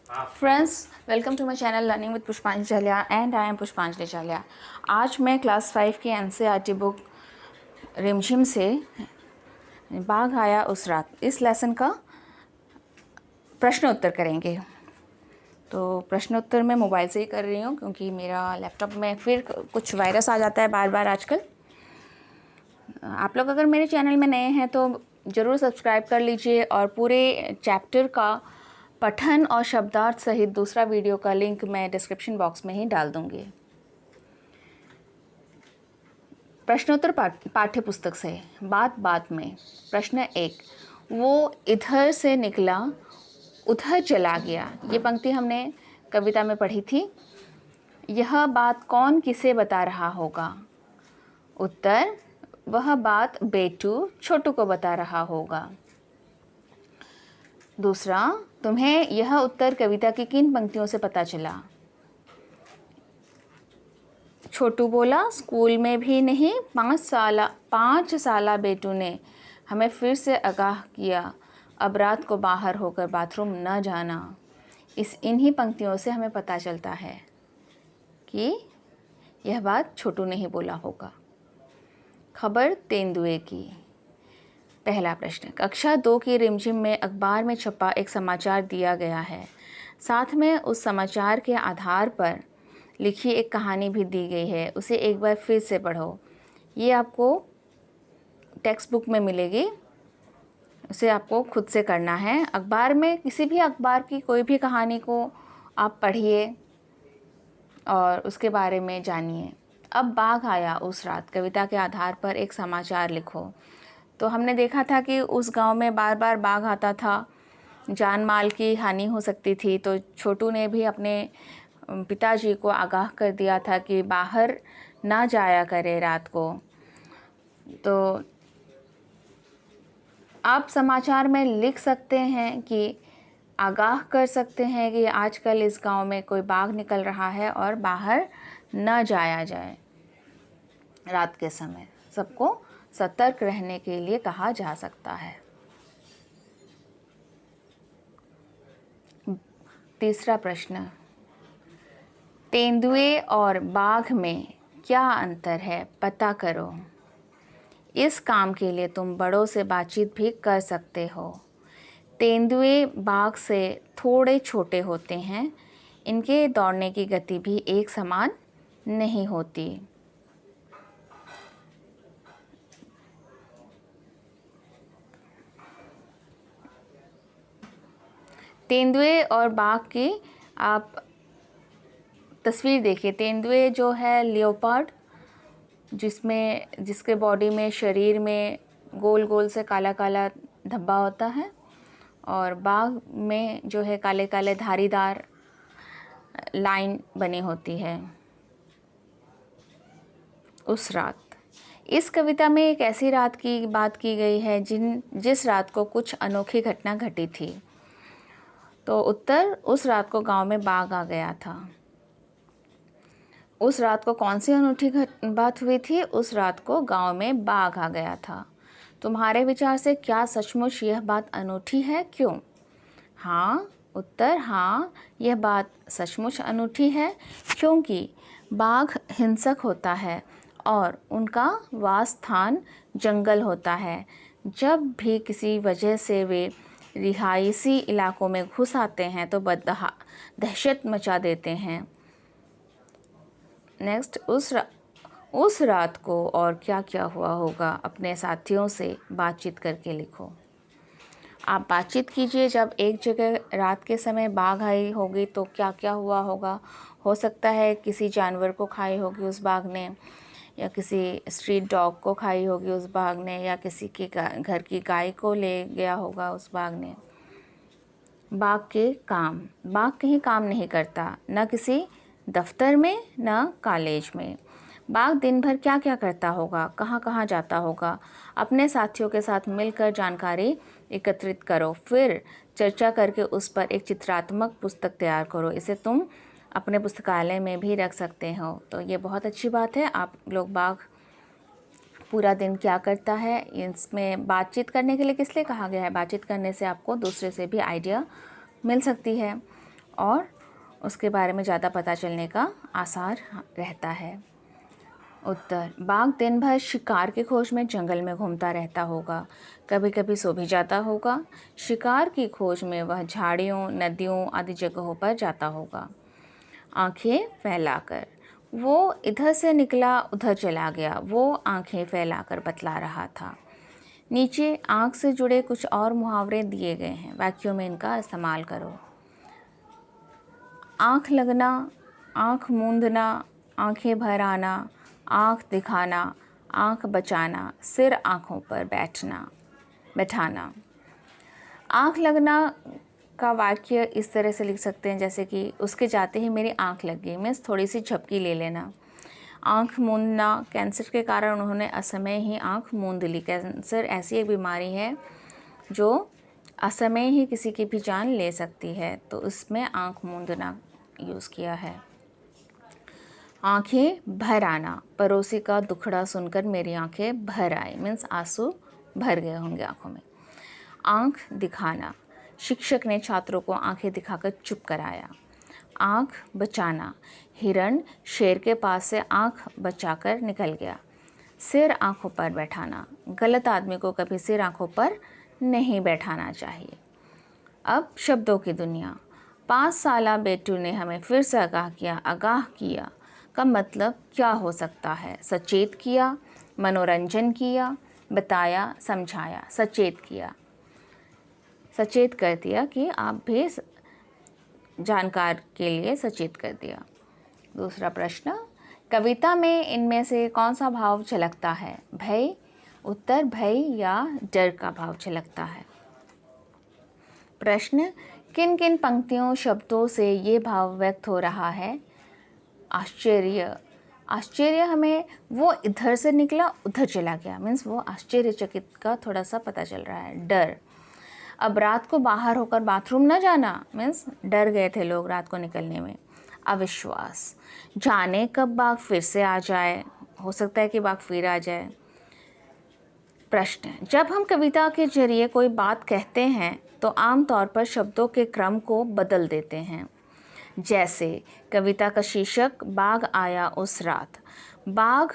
Friends, welcome to my channel learning with Pushpanjali Chaliya and I am पुष्पांजलि चालिया। आज मैं class 5 की एनसीईआरटी बुक रिमझिम से बाघ आया उस रात इस लेसन का प्रश्न उत्तर करेंगे। तो प्रश्न उत्तर मैं मोबाइल से ही कर रही हूँ क्योंकि मेरा लैपटॉप में फिर कुछ वायरस आ जाता है बार बार आजकल। आप लोग अगर मेरे चैनल में नए हैं तो ज़रूर सब्सक्राइब कर लीजिए और पूरे चैप्टर का पठन और शब्दार्थ सहित दूसरा वीडियो का लिंक मैं डिस्क्रिप्शन बॉक्स में ही डाल दूंगी। प्रश्नोत्तर पाठ्य पुस्तक से बात बात में। प्रश्न 1, वो इधर से निकला उधर चला गया। ये पंक्ति हमने कविता में पढ़ी थी। यह बात कौन किसे बता रहा होगा? उत्तर, वह बात बेटू छोटू को बता रहा होगा। दूसरा, तुम्हें यह उत्तर कविता की किन पंक्तियों से पता चला? छोटू बोला, स्कूल में भी नहीं, 5 साला बेटू ने हमें फिर से आगाह किया, अब रात को बाहर होकर बाथरूम न जाना। इन्हीं पंक्तियों से हमें पता चलता है कि यह बात छोटू ने ही बोला होगा। खबर तेंदुए की। पहला प्रश्न, कक्षा 2 की रिमझिम में अखबार में छपा एक समाचार दिया गया है। साथ में उस समाचार के आधार पर लिखी एक कहानी भी दी गई है। उसे एक बार फिर से पढ़ो। ये आपको टेक्स्ट बुक में मिलेगी। उसे आपको खुद से करना है। अखबार में किसी भी अखबार की कोई भी कहानी को आप पढ़िए और उसके बारे में जानिए। अब बाघ आया उस रात कविता के आधार पर एक समाचार लिखो। तो हमने देखा था कि उस गांव में बार बार बाघ आता था, जान माल की हानि हो सकती थी। तो छोटू ने भी अपने पिताजी को आगाह कर दिया था कि बाहर ना जाया करे रात को। तो आप समाचार में लिख सकते हैं कि आगाह कर सकते हैं कि आजकल इस गांव में कोई बाघ निकल रहा है और बाहर न जाया जाए। रात के समय सबको सतर्क रहने के लिए कहा जा सकता है। तीसरा प्रश्न, तेंदुए और बाघ में क्या अंतर है, पता करो। इस काम के लिए तुम बड़ों से बातचीत भी कर सकते हो। तेंदुए बाघ से थोड़े छोटे होते हैं। इनके दौड़ने की गति भी एक समान नहीं होती। तेंदुए और बाघ की आप तस्वीर देखिए। तेंदुए जो है लियोपार्ड, जिसके बॉडी में, शरीर में गोल गोल से काला काला धब्बा होता है, और बाघ में जो है काले काले धारीदार लाइन बनी होती है। उस रात, इस कविता में एक ऐसी रात की बात की गई है जिस रात को कुछ अनोखी घटना घटी थी। तो उत्तर, उस रात को गांव में बाघ आ गया था। उस रात को कौन सी अनूठी बात हुई थी? उस रात को गांव में बाघ आ गया था। तुम्हारे विचार से क्या सचमुच यह बात अनूठी है? क्यों? हाँ, उत्तर, हाँ, यह बात सचमुच अनूठी है क्योंकि बाघ हिंसक होता है और उनका वास स्थान जंगल होता है। जब भी किसी वजह से वे रिहायशी इलाकों में घुस आते हैं तो दहशत मचा देते हैं। नेक्स्ट, उस रात को और क्या क्या हुआ होगा, अपने साथियों से बातचीत करके लिखो। आप बातचीत कीजिए। जब एक जगह रात के समय बाघ आई होगी तो क्या क्या हुआ होगा। हो सकता है किसी जानवर को खाई होगी उस बाघ ने, या किसी स्ट्रीट डॉग को खाई होगी उस बाघ ने, या किसी के घर की गाय को ले गया होगा उस बाघ ने। बाघ के काम। बाघ कहीं काम नहीं करता, न किसी दफ्तर में न कॉलेज में। बाघ दिन भर क्या क्या करता होगा, कहाँ कहाँ जाता होगा। अपने साथियों के साथ मिलकर जानकारी एकत्रित करो, फिर चर्चा करके उस पर एक चित्रात्मक पुस्तक तैयार करो। इसे तुम अपने पुस्तकालय में भी रख सकते हो। तो ये बहुत अच्छी बात है। आप लोग बाघ पूरा दिन क्या करता है, इसमें बातचीत करने के लिए किस लिए कहा गया है? बातचीत करने से आपको दूसरे से भी आइडिया मिल सकती है। और उसके बारे में ज़्यादा पता चलने का आसार रहता है। उत्तर, बाघ दिन भर शिकार की खोज में जंगल में घूमता रहता होगा, कभी कभी सो भी जाता होगा। शिकार की खोज में वह झाड़ियों, नदियों आदि जगहों पर जाता होगा। आंखें फैलाकर, वो इधर से निकला उधर चला गया, वो आंखें फैलाकर बतला रहा था। नीचे आंख से जुड़े कुछ और मुहावरे दिए गए हैं, वाक्यों में इनका इस्तेमाल करो। आंख लगना, आंख मूंदना, आंखें भर आना, आंख दिखाना, आंख बचाना, सिर आंखों पर बैठाना। आंख लगना का वाक्य इस तरह से लिख सकते हैं जैसे कि उसके जाते ही मेरी आंख लग गई, मीन्स थोड़ी सी झपकी ले लेना। आंख मूंदना, कैंसर के कारण उन्होंने असमय ही आंख मूंद ली। कैंसर ऐसी एक बीमारी है जो असमय ही किसी की भी जान ले सकती है, तो इसमें आंख मूंदना यूज़ किया है। आंखें भर आना, पड़ोसी का दुखड़ा सुनकर मेरी आंखें भर आई, मीन्स आंसू भर गए होंगे आंखों में। आंख दिखाना, शिक्षक ने छात्रों को आंखें दिखाकर चुप कराया। आंख बचाना, हिरण शेर के पास से आंख बचाकर निकल गया। सिर आंखों पर बैठाना, गलत आदमी को कभी सिर आंखों पर नहीं बैठाना चाहिए। अब शब्दों की दुनिया। 5 साला बेटू ने हमें फिर से आगाह किया का मतलब क्या हो सकता है? सचेत किया, मनोरंजन किया, बताया, समझाया। सचेत किया, सचेत कर दिया कि आप भी जानकार के लिए सचेत कर दिया। दूसरा प्रश्न, कविता में इनमें से कौन सा भाव झलकता है? भय। उत्तर, भय या डर का भाव झलकता है। प्रश्न, किन किन पंक्तियों शब्दों से ये भाव व्यक्त हो रहा है? आश्चर्य। आश्चर्य हमें वो इधर से निकला उधर चला गया, मीन्स वो आश्चर्यचकित का थोड़ा सा पता चल रहा है। डर। अब रात को बाहर होकर बाथरूम न जाना, मीन्स डर गए थे लोग रात को निकलने में। अविश्वास। जाने कब बाघ फिर से आ जाए, हो सकता है कि बाघ फिर आ जाए। प्रश्न, जब हम कविता के जरिए कोई बात कहते हैं तो आमतौर पर शब्दों के क्रम को बदल देते हैं। जैसे कविता का शीर्षक बाघ आया उस रात। बाघ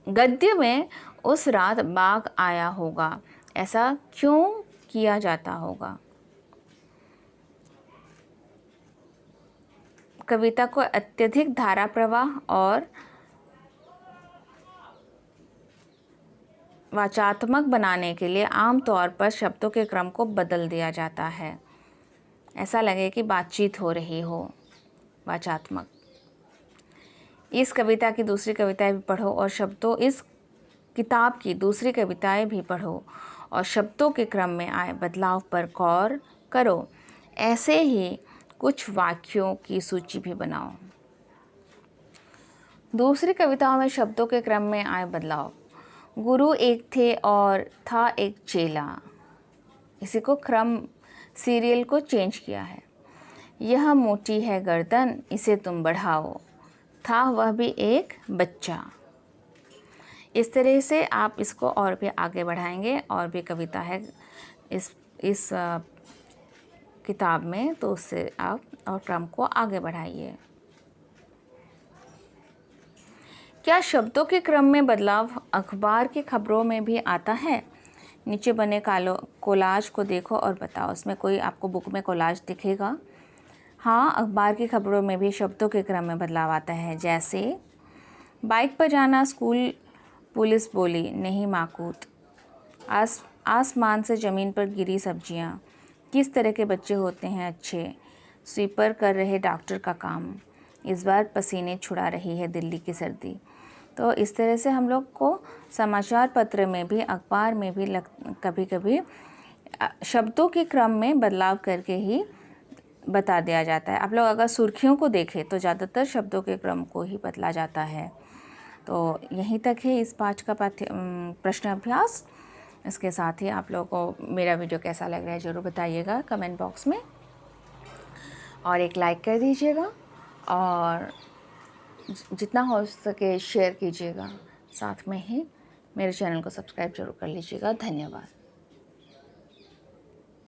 गद्य में उस रात बाघ आया होगा, ऐसा क्यों किया जाता होगा? कविता को अत्यधिक धारा प्रवाह और वाचात्मक बनाने के लिए आमतौर पर शब्दों के क्रम को बदल दिया जाता है, ऐसा लगे कि बातचीत हो रही हो। वाचात्मक। इस कविता की दूसरी कविताएं भी पढ़ो और इस किताब की दूसरी कविताएं भी पढ़ो और शब्दों के क्रम में आए बदलाव पर गौर करो। ऐसे ही कुछ वाक्यों की सूची भी बनाओ। दूसरी कविताओं में शब्दों के क्रम में आए बदलाव। गुरु एक थे और था एक चेला, इसी को क्रम सीरियल को चेंज किया है। यह मोटी है गर्दन, इसे तुम बढ़ाओ, था वह भी एक बच्चा। इस तरह से आप इसको और भी आगे बढ़ाएंगे। और भी कविता है इस किताब में, तो उससे आप और क्रम को आगे बढ़ाइए। क्या शब्दों के क्रम में बदलाव अखबार की खबरों में भी आता है? नीचे बने कोलाज को देखो और बताओ, उसमें कोई आपको बुक में कोलाज दिखेगा? हाँ, अखबार की खबरों में भी शब्दों के क्रम में बदलाव आता है। जैसे बाइक पर जाना स्कूल, पुलिस बोली नहीं माकूत। आसमान से ज़मीन पर गिरी सब्जियाँ, किस तरह के बच्चे होते हैं अच्छे। स्वीपर कर रहे डॉक्टर का काम, इस बार पसीने छुड़ा रही है दिल्ली की सर्दी। तो इस तरह से हम लोग को समाचार पत्र में भी, अखबार में भी कभी कभी शब्दों के क्रम में बदलाव करके ही बता दिया जाता है। आप लोग अगर सुर्खियों को देखें तो ज़्यादातर शब्दों के क्रम को ही बदला जाता है। तो यहीं तक है इस पाठ का प्रश्न अभ्यास। इसके साथ ही आप लोगों को मेरा वीडियो कैसा लग रहा है ज़रूर बताइएगा कमेंट बॉक्स में, और एक लाइक कर दीजिएगा और जितना हो सके शेयर कीजिएगा। साथ में ही मेरे चैनल को सब्सक्राइब जरूर कर लीजिएगा। धन्यवाद।